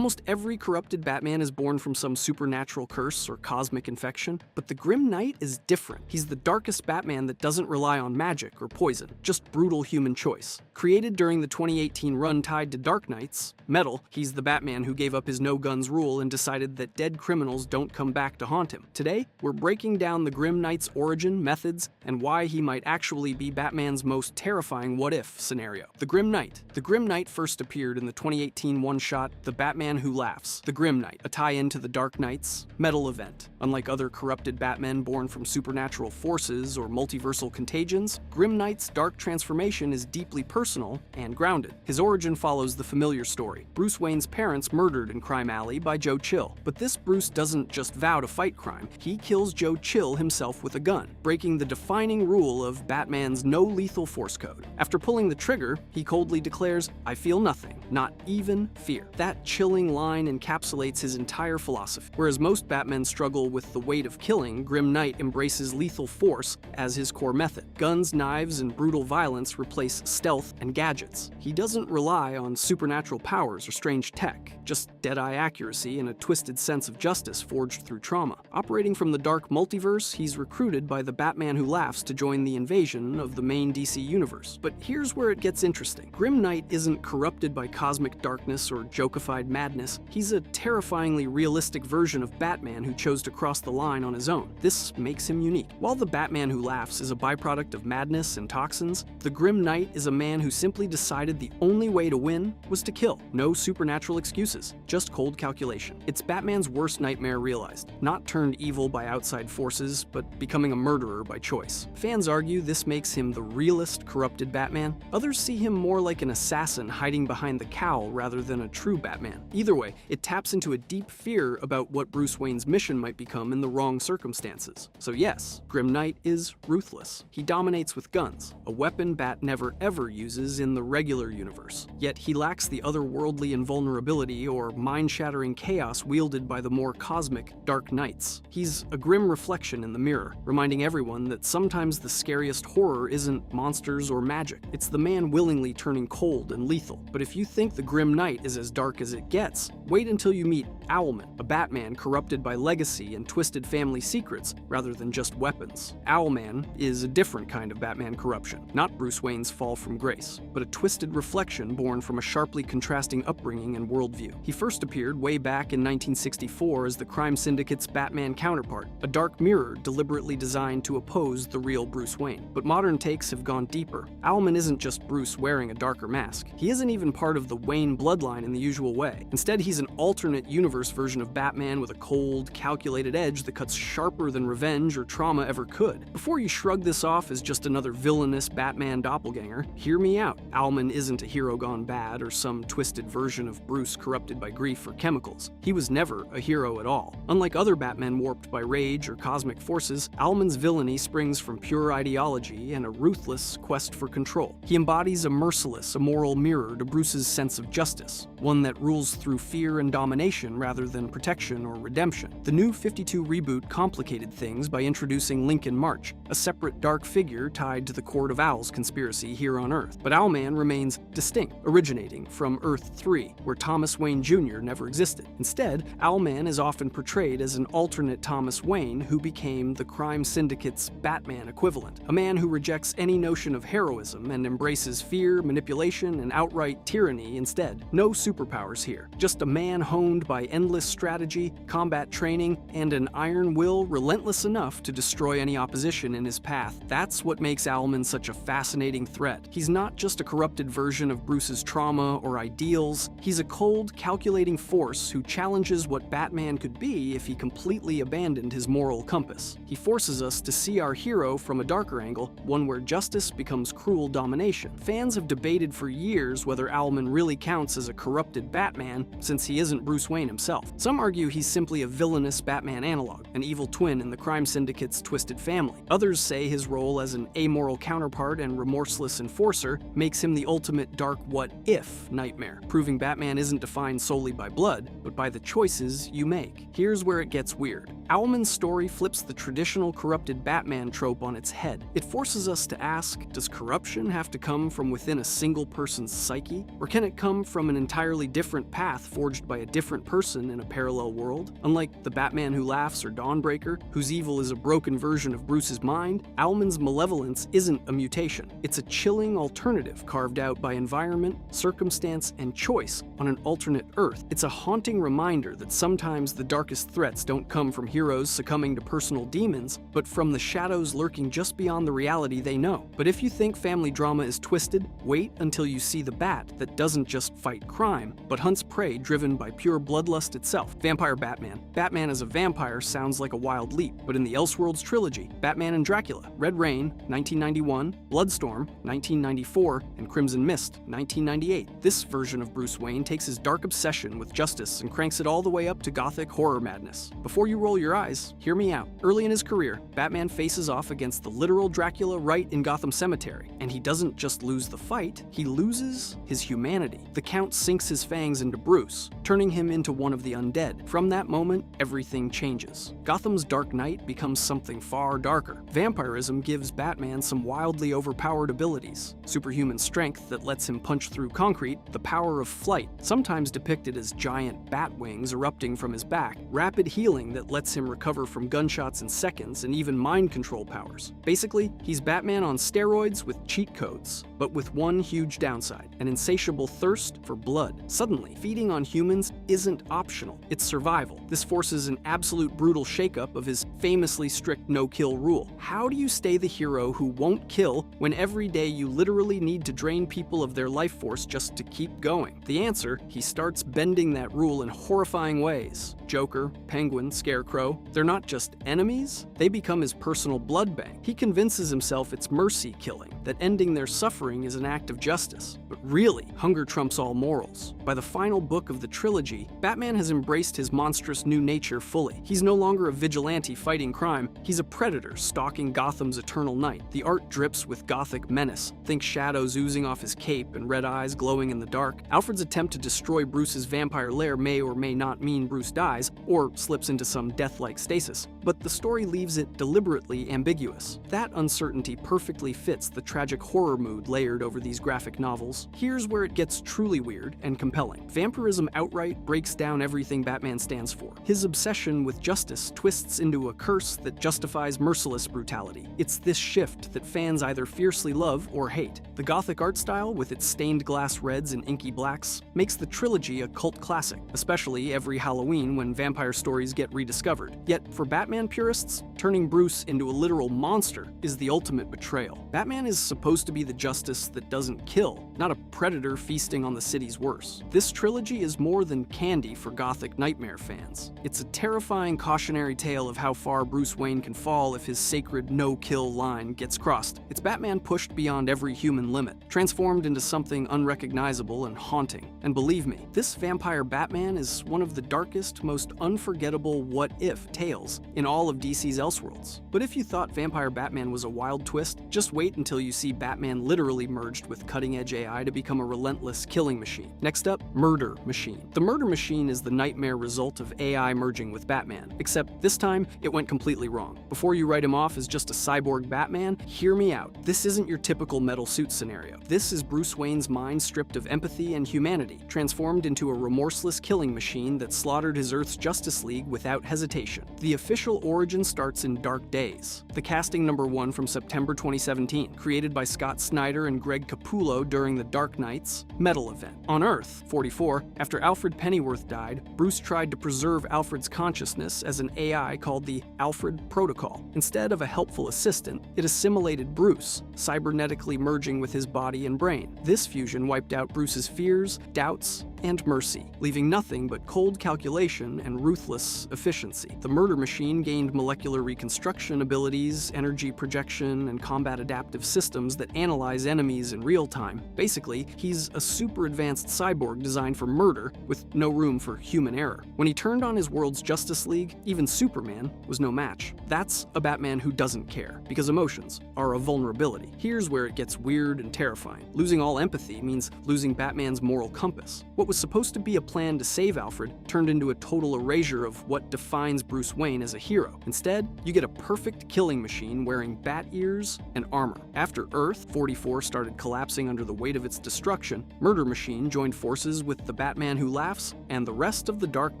Almost every corrupted Batman is born from some supernatural curse or cosmic infection, but the Grim Knight is different. He's the darkest Batman that doesn't rely on magic or poison, just brutal human choice. Created during the 2018 run tied to Dark Knights, Metal, he's the Batman who gave up his no-guns rule and decided that dead criminals don't come back to haunt him. Today, we're breaking down the Grim Knight's origin, methods, and why he might actually be Batman's most terrifying what-if scenario. The Grim Knight. The Grim Knight first appeared in the 2018 one-shot The Batman Who Laughs. The Grim Knight, a tie-in to the Dark Knight's Metal event. Unlike other corrupted Batmen born from supernatural forces or multiversal contagions, Grim Knight's dark transformation is deeply personal and grounded. His origin follows the familiar story. Bruce Wayne's parents murdered in Crime Alley by Joe Chill. But this Bruce doesn't just vow to fight crime, he kills Joe Chill himself with a gun, breaking the defining rule of Batman's no-lethal force code. After pulling the trigger, he coldly declares, "I feel nothing, not even fear." That chilling line encapsulates his entire philosophy. Whereas most Batmen struggle with the weight of killing, Grim Knight embraces lethal force as his core method. Guns, knives, and brutal violence replace stealth and gadgets. He doesn't rely on supernatural powers or strange tech, just dead-eye accuracy and a twisted sense of justice forged through trauma. Operating from the dark multiverse, he's recruited by the Batman Who Laughs to join the invasion of the main DC universe. But here's where it gets interesting. Grim Knight isn't corrupted by cosmic darkness or jokified madness. He's a terrifyingly realistic version of Batman who chose to cross the line on his own. This makes him unique. While the Batman Who Laughs is a byproduct of madness and toxins, the Grim Knight is a man who simply decided the only way to win was to kill. No supernatural excuses, just cold calculation. It's Batman's worst nightmare realized. Not turned evil by outside forces, but becoming a murderer by choice. Fans argue this makes him the realest corrupted Batman. Others see him more like an assassin hiding behind the cowl rather than a true Batman. Either way, it taps into a deep fear about what Bruce Wayne's mission might become in the wrong circumstances. So yes, Grim Knight is ruthless. He dominates with guns, a weapon Bat never ever uses in the regular universe. Yet he lacks the otherworldly invulnerability or mind-shattering chaos wielded by the more cosmic Dark Knights. He's a grim reflection in the mirror, reminding everyone that sometimes the scariest horror isn't monsters or magic. It's the man willingly turning cold and lethal. But if you think the Grim Knight is as dark as it gets, wait until you meet Owlman, a Batman corrupted by legacy and twisted family secrets rather than just weapons. Owlman is a different kind of Batman corruption, not Bruce Wayne's fall from grace, but a twisted reflection born from a sharply contrasting upbringing and worldview. He first appeared way back in 1964 as the crime syndicate's Batman counterpart, a dark mirror deliberately designed to oppose the real Bruce Wayne. But modern takes have gone deeper. Owlman isn't just Bruce wearing a darker mask. He isn't even part of the Wayne bloodline in the usual way. Instead, he's an alternate universe version of Batman with a cold, calculated edge that cuts sharper than revenge or trauma ever could. Before you shrug this off as just another villainous Batman doppelganger, hear me out. Owlman isn't a hero gone bad or some twisted version of Bruce corrupted by grief or chemicals. He was never a hero at all. Unlike other Batmen warped by rage or cosmic forces, Owlman's villainy springs from pure ideology and a ruthless quest for control. He embodies a merciless, immoral mirror to Bruce's sense of justice, one that rules through fear and domination rather than protection or redemption. The New 52 reboot complicated things by introducing Lincoln March, a separate dark figure tied to the Court of Owls conspiracy here on Earth. But Owlman remains distinct, originating from Earth 3, where Thomas Wayne Jr. never existed. Instead, Owlman is often portrayed as an alternate Thomas Wayne who became the crime syndicate's Batman equivalent, a man who rejects any notion of heroism and embraces fear, manipulation, and outright tyranny instead. No superpowers here, just a man honed by endless strategy, combat training, and an iron will relentless enough to destroy any opposition in his path. That's what makes Owlman such a fascinating threat. He's not just a corrupted version of Bruce's trauma or ideals, he's a cold, calculating force who challenges what Batman could be if he completely abandoned his moral compass. He forces us to see our hero from a darker angle, one where justice becomes cruel domination. Fans have debated for years whether Owlman really counts as a corrupted Batman, since he isn't Bruce Wayne himself. himself. Some argue he's simply a villainous Batman analog, an evil twin in the crime syndicate's twisted family. Others say his role as an amoral counterpart and remorseless enforcer makes him the ultimate dark what-if nightmare, proving Batman isn't defined solely by blood, but by the choices you make. Here's where it gets weird. Owlman's story flips the traditional corrupted Batman trope on its head. It forces us to ask, does corruption have to come from within a single person's psyche? Or can it come from an entirely different path forged by a different person in a parallel world? Unlike the Batman Who Laughs or Dawnbreaker, whose evil is a broken version of Bruce's mind, Owlman's malevolence isn't a mutation. It's a chilling alternative carved out by environment, circumstance, and choice on an alternate Earth. It's a haunting reminder that sometimes the darkest threats don't come from heroes succumbing to personal demons, but from the shadows lurking just beyond the reality they know. But if you think family drama is twisted, wait until you see the Bat that doesn't just fight crime, but hunts prey driven by pure bloodlust itself. Vampire Batman. Batman as a vampire sounds like a wild leap, but in the Elseworlds trilogy, Batman and Dracula, Red Rain, 1991, Bloodstorm, 1994, and Crimson Mist, 1998. This version of Bruce Wayne takes his dark obsession with justice and cranks it all the way up to gothic horror madness. Before you roll your eyes, hear me out. Early in his career, Batman faces off against the literal Dracula right in Gotham Cemetery, and he doesn't just lose the fight, he loses his humanity. The Count sinks his fangs into Bruce, turning him into one of the undead. From that moment, everything changes. Gotham's Dark Knight becomes something far darker. Vampirism gives Batman some wildly overpowered abilities: superhuman strength that lets him punch through concrete, the power of flight, sometimes depicted as giant bat wings erupting from his back, rapid healing that lets him recover from gunshots in seconds, and even mind control powers. Basically, he's Batman on steroids with cheat codes, but with one huge downside: an insatiable thirst for blood. Suddenly, feeding on humans isn't optional, it's survival. This forces an absolute brutal shakeup of his famously strict no-kill rule. How do you stay the hero who won't kill when every day you literally need to drain people of their life force just to keep going? The answer: he starts bending that rule in horrifying ways. Joker, Penguin, Scarecrow, they're not just enemies, they become his personal blood bank. He convinces himself it's mercy killing, that ending their suffering is an act of justice. But really, hunger trumps all morals. By the final book of the trilogy, Batman has embraced his monstrous new nature fully. He's no longer a vigilante fighting crime, he's a predator stalking Gotham's eternal night. The art drips with gothic menace. Think shadows oozing off his cape and red eyes glowing in the dark. Alfred's attempt to destroy Bruce's vampire lair may or may not mean Bruce dies, or slips into some death-like stasis, but the story leaves it deliberately ambiguous. That uncertainty perfectly fits the tragic horror mood layered over these graphic novels. Here's where it gets truly weird and compelling. Vampirism outright breaks down everything Batman stands for. His obsession with justice twists into a curse that justifies merciless brutality. It's this shift that fans either fiercely love or hate. The Gothic art style, with its stained glass reds and inky blacks, makes the trilogy a cult classic, especially every Halloween when vampire stories get rediscovered. Yet, for Batman purists, turning Bruce into a literal monster is the ultimate betrayal. Batman is supposed to be the justice that doesn't kill, not a predator feasting on the city's worst. This trilogy is more than candy for Gothic nightmare fans. It's a terrifying cautionary tale of how far Bruce Wayne can fall if his sacred no-kill line gets crossed. It's Batman pushed beyond every human limit, transformed into something unrecognizable and haunting. And believe me, this vampire Batman is one of the darkest, most unforgettable what-if tales in all of DC's Elseworlds. But if you thought Vampire Batman was a wild twist, just wait until you see Batman literally merged with cutting-edge AI to become a relentless killing machine. Next up, Murder Machine. The Murder Machine is the nightmare result of AI merging with Batman, except this time it went completely wrong. Before you write him off as just a cyborg Batman, hear me out. This isn't your typical metal suit scenario. This is Bruce Wayne's mind stripped of empathy and humanity, transformed into a remorseless killing machine that slaughtered his Earth's Justice League without hesitation. The official origin starts in Dark Days, the casting #1 from September 2017, created by Scott Snyder and Greg Capullo during the Dark Knight's Metal event. On Earth 44, after Alfred Pennyworth died, Bruce tried to preserve Alfred's consciousness as an AI called the Alfred Protocol. Instead of a helpful assistant, it assimilated Bruce, cybernetically merging with his body and brain. This fusion wiped out Bruce's fears, doubts, and mercy, leaving nothing but cold calculation and ruthless efficiency. The murder machine gained molecular reconstruction abilities, energy projection, and combat adaptive systems that analyze enemies in real time. Basically, he's a super advanced cyborg designed for murder with no room for human error. When he turned on his world's Justice League, even Superman was no match. That's a Batman who doesn't care, because emotions are a vulnerability. Here's where it gets weird and terrifying. Losing all empathy means losing Batman's moral compass. What was supposed to be a plan to save Alfred turned into a total erasure of what defines Bruce Wayne as a hero. Instead, you get a perfect killing machine wearing bat ears and armor. After Earth 44 started collapsing under the weight of its destruction, Murder Machine joined forces with the Batman Who Laughs and the rest of the Dark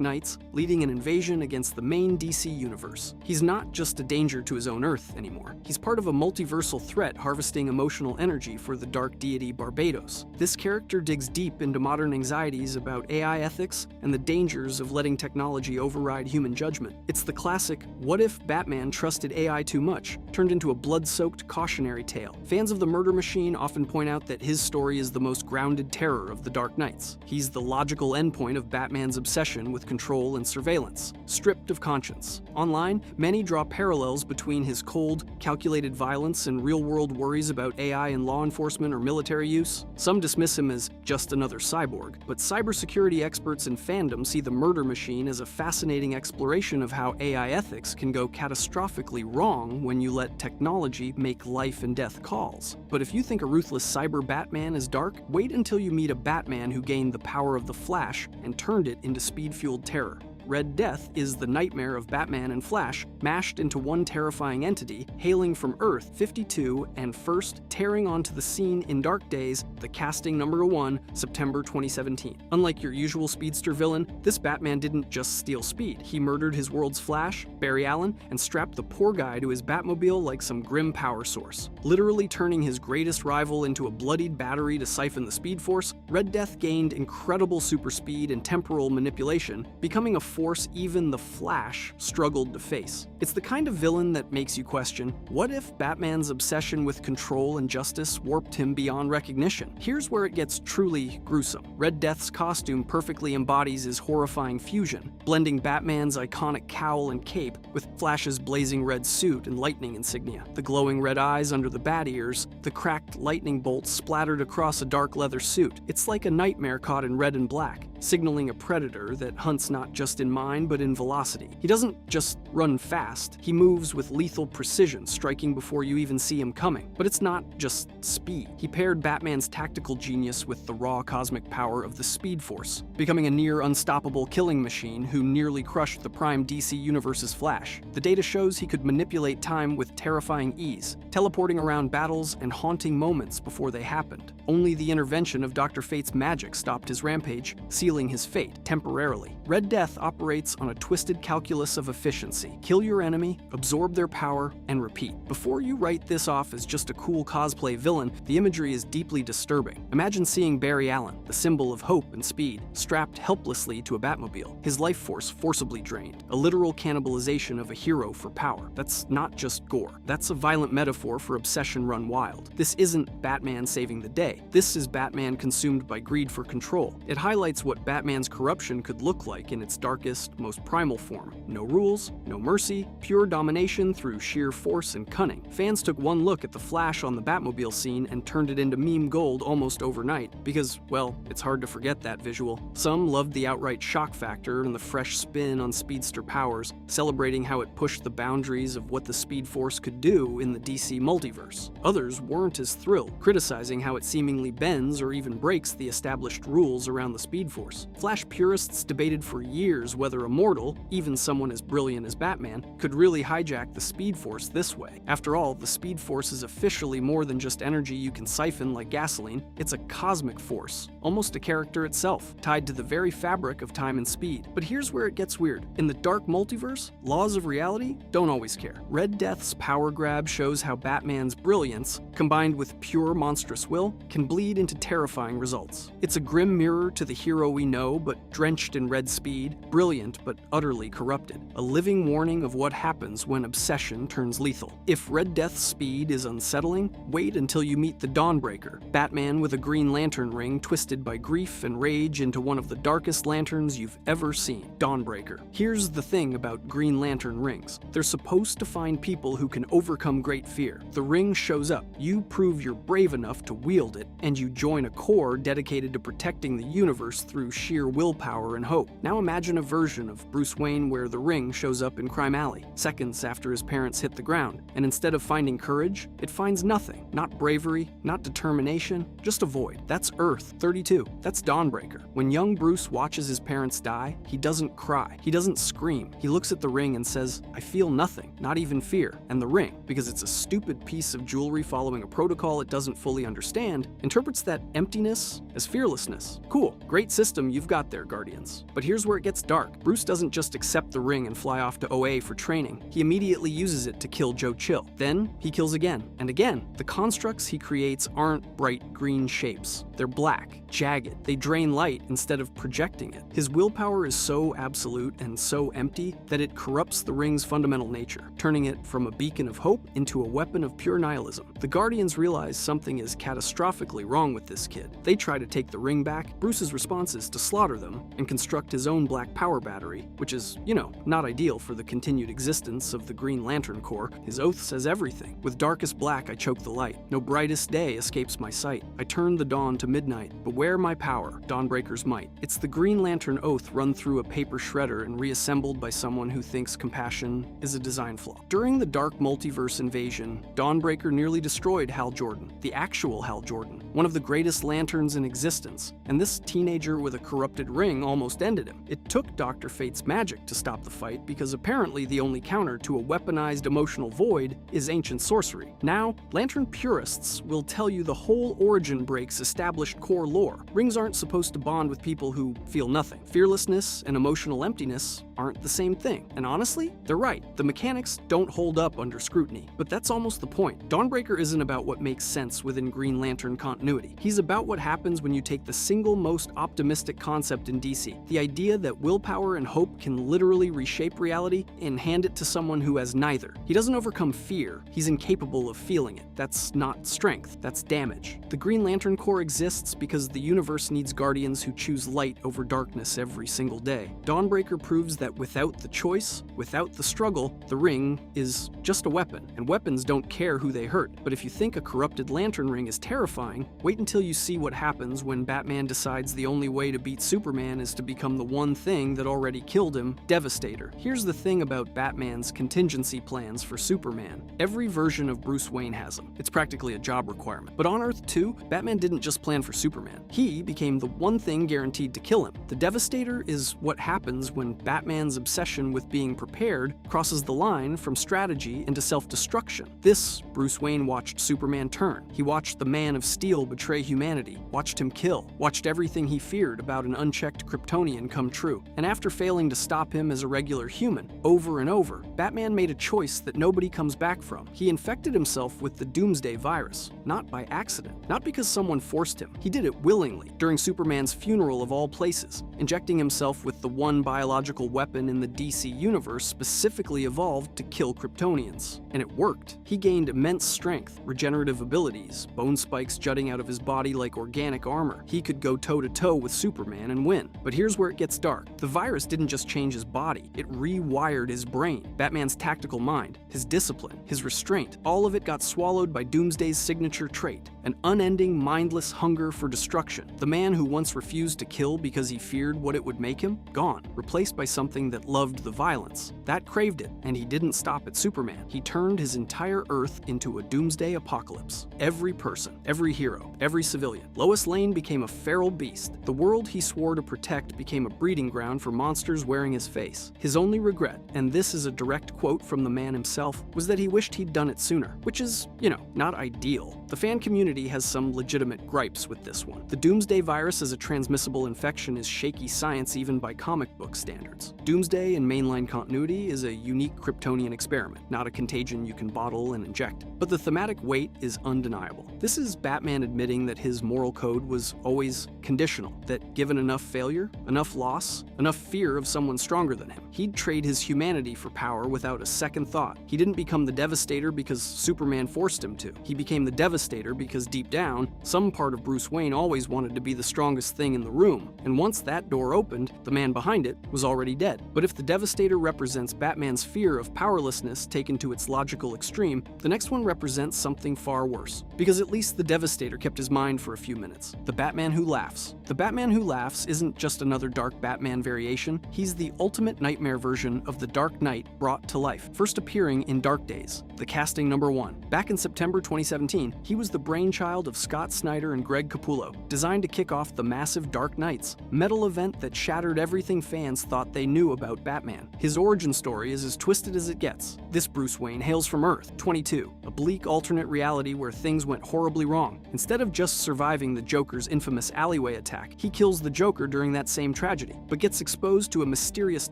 Knights, leading an invasion against the main DC universe. He's not just a danger to his own Earth anymore. He's part of a multiversal threat harvesting emotional energy for the dark deity Barbados. This character digs deep into modern anxieties about AI ethics and the dangers of letting technology override human judgment. It's the classic, what if Batman trusted AI too much, turned into a blood-soaked cautionary tale. Fans of the Murder Machine often point out that his story is the most grounded terror of the Dark Knights. He's the logical endpoint of Batman's obsession with control and surveillance, stripped of conscience. Online, many draw parallels between his cold, calculated violence and real-world worries about AI in law enforcement or military use. Some dismiss him as just another cyborg, but cybersecurity experts and fandom see the Murder Machine as a fascinating exploration of how AI ethics can go catastrophically wrong when you let technology make life and death calls. But if you think a ruthless cyber Batman is dark, wait until you meet a Batman who gained the power of the Flash and turned it into speed-fueled terror. Red Death is the nightmare of Batman and Flash, mashed into one terrifying entity, hailing from Earth 52 and first tearing onto the scene in Dark Days, the casting #1, September 2017. Unlike your usual speedster villain, this Batman didn't just steal speed. He murdered his world's Flash, Barry Allen, and strapped the poor guy to his Batmobile like some grim power source. Literally turning his greatest rival into a bloodied battery to siphon the Speed Force, Red Death gained incredible super speed and temporal manipulation, becoming a force even the Flash struggled to face. It's the kind of villain that makes you question, what if Batman's obsession with control and justice warped him beyond recognition? Here's where it gets truly gruesome. Red Death's costume perfectly embodies his horrifying fusion, blending Batman's iconic cowl and cape with Flash's blazing red suit and lightning insignia. The glowing red eyes under the bat ears, the cracked lightning bolts splattered across a dark leather suit. It's like a nightmare caught in red and black, signaling a predator that hunts not just in mind but in velocity. He doesn't just run fast, he moves with lethal precision, striking before you even see him coming. But it's not just speed. He paired Batman's tactical genius with the raw cosmic power of the Speed Force, becoming a near unstoppable killing machine who nearly crushed the prime DC Universe's Flash. The data shows he could manipulate time with terrifying ease, teleporting around battles and haunting moments before they happened. Only the intervention of Dr. Fate's magic stopped his rampage, sealing his fate temporarily. Red Death operates on a twisted calculus of efficiency. Kill your enemy, absorb their power, and repeat. Before you write this off as just a cool cosplay villain, the imagery is deeply disturbing. Imagine seeing Barry Allen, the symbol of hope and speed, strapped helplessly to a Batmobile, his life force forcibly drained, a literal cannibalization of a hero for power. That's not just gore. That's a violent metaphor for obsession run wild. This isn't Batman saving the day. This is Batman consumed by greed for control. It highlights what Batman's corruption could look like in its darkest, most primal form. No rules, no mercy, pure domination through sheer force and cunning. Fans took one look at the Flash on the Batmobile scene and turned it into meme gold almost overnight because, well, it's hard to forget that visual. Some loved the outright shock factor and the fresh spin on speedster powers, celebrating how it pushed the boundaries of what the Speed Force could do in the DC multiverse. Others weren't as thrilled, criticizing how it seemingly bends or even breaks the established rules around the Speed Force. Flash purists debated for years whether a mortal, even someone as brilliant as Batman, could really hijack the Speed Force this way. After all, the Speed Force is officially more than just energy you can siphon like gasoline. It's a cosmic force, almost a character itself, tied to the very fabric of time and speed. But here's where it gets weird. In the dark multiverse, laws of reality don't always care. Red Death's power grab shows how Batman's brilliance, combined with pure monstrous will, can bleed into terrifying results. It's a grim mirror to the hero we know, but drenched in red speed, brilliant but utterly corrupted. A living warning of what happens when obsession turns lethal. If Red Death's speed is unsettling, wait until you meet the Dawnbreaker, Batman with a Green Lantern ring twisted by grief and rage into one of the darkest lanterns you've ever seen. Dawnbreaker. Here's the thing about Green Lantern rings. They're supposed to find people who can overcome great fear. The ring shows up, you prove you're brave enough to wield it, and you join a corps dedicated to protecting the universe through sheer willpower and hope. Now imagine a version of Bruce Wayne where the ring shows up in Crime Alley, seconds after his parents hit the ground, and instead of finding courage, it finds nothing. Not bravery, not determination, just a void. That's Earth 32. That's Dawnbreaker. When young Bruce watches his parents die, he doesn't cry. He doesn't scream. He looks at the ring and says, I feel nothing, not even fear. And the ring, because it's a stupid piece of jewelry following a protocol it doesn't fully understand, interprets that emptiness as fearlessness. Cool, great system you've got there, Guardians. But here's where it gets dark. Bruce doesn't just accept the ring and fly off to OA for training. He immediately uses it to kill Joe Chill. Then he kills again and again. The constructs he creates aren't bright green shapes. They're black, jagged. They drain light instead of projecting it. His willpower is so absolute and so empty that it corrupts the ring's fundamental nature, turning it from a beacon of hope into a weapon of pure nihilism. The Guardians realize something is catastrophically wrong with this kid. They try to take the ring back. Bruce's response is to slaughter them and construct his own black power battery, which is, not ideal for the continued existence of the Green Lantern Corps. His oath says everything. With darkest black I choke the light. No brightest day escapes my sight. I turn the dawn to midnight. Beware my power, Dawnbreaker's might. It's the Green Lantern oath run through a paper shredder and reassembled by someone who thinks compassion is a design flaw. During the Dark Multiverse invasion, Dawnbreaker nearly destroyed Hal Jordan, the actual Hal Jordan, one of the greatest lanterns in existence, and this teenager with a corrupted ring almost ended him. It took Dr. Fate's magic to stop the fight because apparently the only counter to a weaponized emotional void is ancient sorcery. Now, Lantern purists will tell you the whole origin breaks established core lore. Rings aren't supposed to bond with people who feel nothing. Fearlessness and emotional emptiness aren't the same thing. And honestly, they're right. The mechanics don't hold up under scrutiny. But that's almost the point. Dawnbreaker isn't about what makes sense within Green Lantern continuity. He's about what happens when you take the single most optimistic concept in DC, the idea that willpower and hope can literally reshape reality, and hand it to someone who has neither. He doesn't overcome fear. He's incapable of feeling it. That's not strength. That's damage. The Green Lantern Corps exists because the universe needs Guardians who choose light over darkness every single day. Dawnbreaker proves that without the choice, without the struggle, the ring is just a weapon, and weapons don't care who they hurt. But if you think a corrupted lantern ring is terrifying, wait until you see what happens when Batman decides the only way to beat Superman is to become the one thing that already killed him, Devastator. Here's the thing about Batman's contingency plans for Superman. Every version of Bruce Wayne has them. It's practically a job requirement. But on Earth 2, Batman didn't just plan for Superman. He became the one thing guaranteed to kill him. The Devastator is what happens when Batman's obsession with being prepared crosses the line from strategy into self-destruction. This, Bruce Wayne watched Superman turn. He watched the Man of Steel betray humanity, watched him kill, watched everything he feared about an unchecked Kryptonian come true. And after failing to stop him as a regular human, over and over, Batman made a choice that nobody comes back from. He infected himself with the Doomsday virus, not by accident, not because someone forced him. He did it willingly, during Superman's funeral of all places, injecting himself with the one biological weapon in the DC universe specifically evolved to kill Kryptonians. And it worked. He gained immense strength, regenerative abilities, bone spikes jutting out of his body like organic armor. He could go toe-to-toe with Superman and win. But here's where it gets dark. The virus didn't just change his body, it rewired his brain. Batman's tactical mind, his discipline, his restraint, all of it got swallowed by Doomsday's signature trait, an unending, mindless hunger for destruction. The man who once refused to kill because he feared what it would make him, gone, replaced by something that loved the violence. That craved it, and he didn't stop at Superman. He turned his entire Earth into a Doomsday apocalypse. Every person, every hero, every civilian. Lois Lane became a feral beast. The world he swore to protect became a breeding ground for monsters wearing his face. His only regret, and this is a direct quote from the man himself, was that he wished he'd done it sooner, which is, not ideal. The fan community community has some legitimate gripes with this one. The Doomsday virus as a transmissible infection is shaky science even by comic book standards. Doomsday in mainline continuity is a unique Kryptonian experiment, not a contagion you can bottle and inject. But the thematic weight is undeniable. This is Batman admitting that his moral code was always conditional, that given enough failure, enough loss, enough fear of someone stronger than him, he'd trade his humanity for power without a second thought. He didn't become the Devastator because Superman forced him to. He became the Devastator because deep down, some part of Bruce Wayne always wanted to be the strongest thing in the room, and once that door opened, the man behind it was already dead. But if the Devastator represents Batman's fear of powerlessness taken to its logical extreme, the next one represents something far worse. Because at least the Devastator kept his mind for a few minutes. The Batman Who Laughs. The Batman Who Laughs isn't just another dark Batman variation, he's the ultimate nightmare version of the Dark Knight brought to life, first appearing in Dark Days, the casting number 1. Back in September 2017, he was the brainchild of Scott Snyder and Greg Capullo, designed to kick off the massive Dark Knights, metal event that shattered everything fans thought they knew about Batman. His origin story is as twisted as it gets. This Bruce Wayne hails from Earth 22, a bleak alternate reality where things went horribly wrong. Instead of just surviving the Joker's infamous alleyway attack, he kills the Joker during that same tragedy, but gets exposed to a mysterious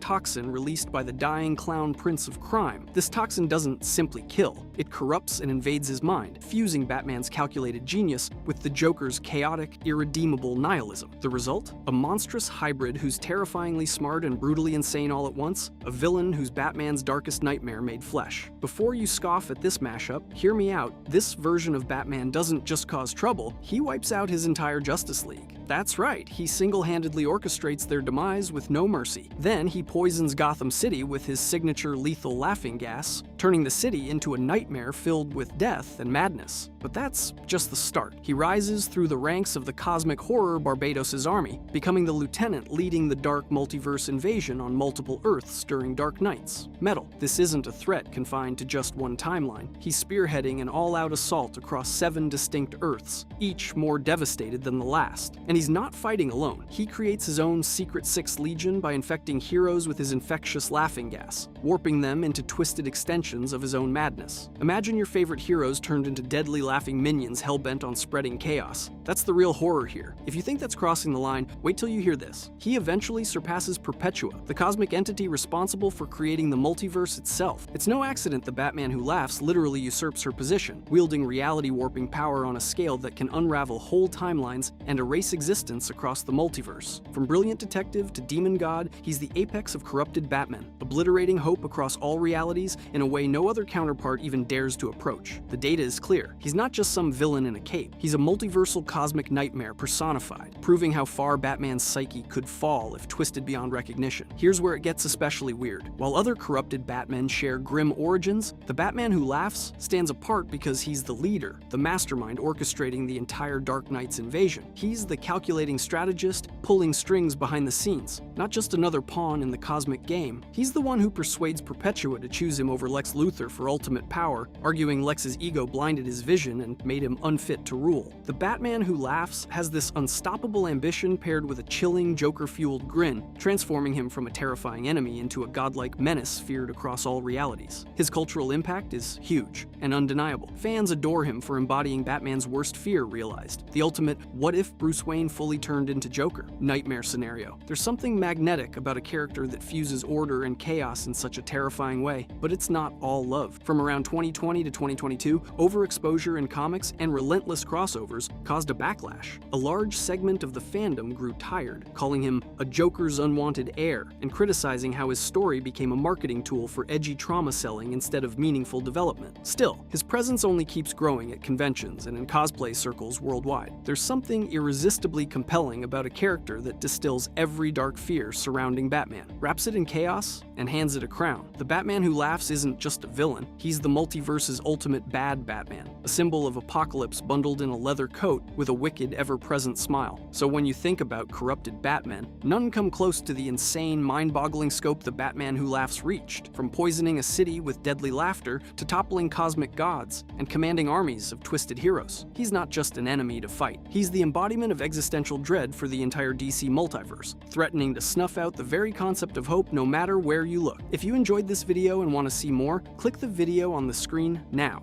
toxin released by the dying clown prince of crime. This toxin doesn't simply kill, it corrupts and invades his mind, fusing Batman's calculated genius with the Joker's chaotic, irredeemable nihilism. The result? A monstrous hybrid who's terrifyingly smart and brutally insane all at once, a villain who's Batman's darkest nightmare made flesh. Before you scoff at this mashup, hear me out. This version of Batman doesn't just cause trouble, he wipes out his entire Justice League. That's right, he single-handedly orchestrates their demise with no mercy. Then he poisons Gotham City with his signature lethal laughing gas, turning the city into a nightmare filled with death and madness. But that's just the start. He rises through the ranks of the cosmic horror Barbados' army, becoming the lieutenant leading the dark multiverse invasion on multiple Earths during Dark Knights. Metal. This isn't a threat confined to just one timeline. He's spearheading an all-out assault across 7 distinct Earths, each more devastated than the last. And he's not fighting alone. He creates his own Secret Six Legion by infecting heroes with his infectious laughing gas, warping them into twisted extensions of his own madness. Imagine your favorite heroes turned into deadly laughing minions hell-bent on spreading chaos. That's the real horror here. If you think that's crossing the line, wait till you hear this. He eventually surpasses Perpetua, the cosmic entity responsible for creating the multiverse itself. It's no accident the Batman Who Laughs literally usurps her position, wielding reality-warping power on a scale that can unravel whole timelines and erase existence across the multiverse. From brilliant detective to demon god, he's the apex of corrupted Batman, obliterating hope across all realities in a way no other counterpart even dares to approach. The data is clear. He's not just some villain in a cape. He's a multiversal cosmic nightmare personified, proving how far Batman's psyche could fall if twisted beyond recognition. Here's where it gets especially weird. While other corrupted Batmen share grim origins, the Batman Who Laughs stands apart because he's the leader, the mastermind orchestrating the entire Dark Knight's invasion. He's the calculating strategist, pulling strings behind the scenes, not just another pawn in the cosmic game. He's the one who persuades Perpetua to choose him over Lex Luthor for ultimate power, arguing Lex's ego blinded his vision and made him unfit to rule. The Batman Who Laughs has this unstoppable ambition paired with a chilling, Joker-fueled grin, transforming him from a terrifying enemy into a godlike menace feared across all realities. His cultural impact is huge and undeniable. Fans adore him for embodying Batman's worst fear realized, the ultimate what if Bruce Wayne fully turned into Joker nightmare scenario. There's something magnetic about a character that fuses order and chaos in such a terrifying way, but it's not all love. From around 2020 to 2022, overexposure in comics and relentless crossovers caused a backlash. A large segment of the fandom grew tired, calling him a Joker's unwanted heir, and criticizing how his story became a marketing tool for edgy trauma selling instead of meaningful development. Still, his presence only keeps growing at conventions and in cosplay circles worldwide. There's something irresistibly compelling about a character that distills every dark fear surrounding Batman, wraps it in chaos, and hands it a crown. The Batman Who Laughs isn't just a villain, he's the multiverse's ultimate bad Batman, a symbol of apocalypse bundled in a leather coat with a wicked, ever-present smile. So when you think about corrupted Batmen, none come close to the insane, mind-boggling scope the Batman Who Laughs reached, from poisoning a city with deadly laughter to toppling cosmic gods and commanding armies of twisted heroes. He's not just an enemy to fight, he's the embodiment of existential dread for the entire DC multiverse, threatening to snuff out the very concept of hope no matter where you look. If you enjoyed this video and want to see more, click the video on the screen now.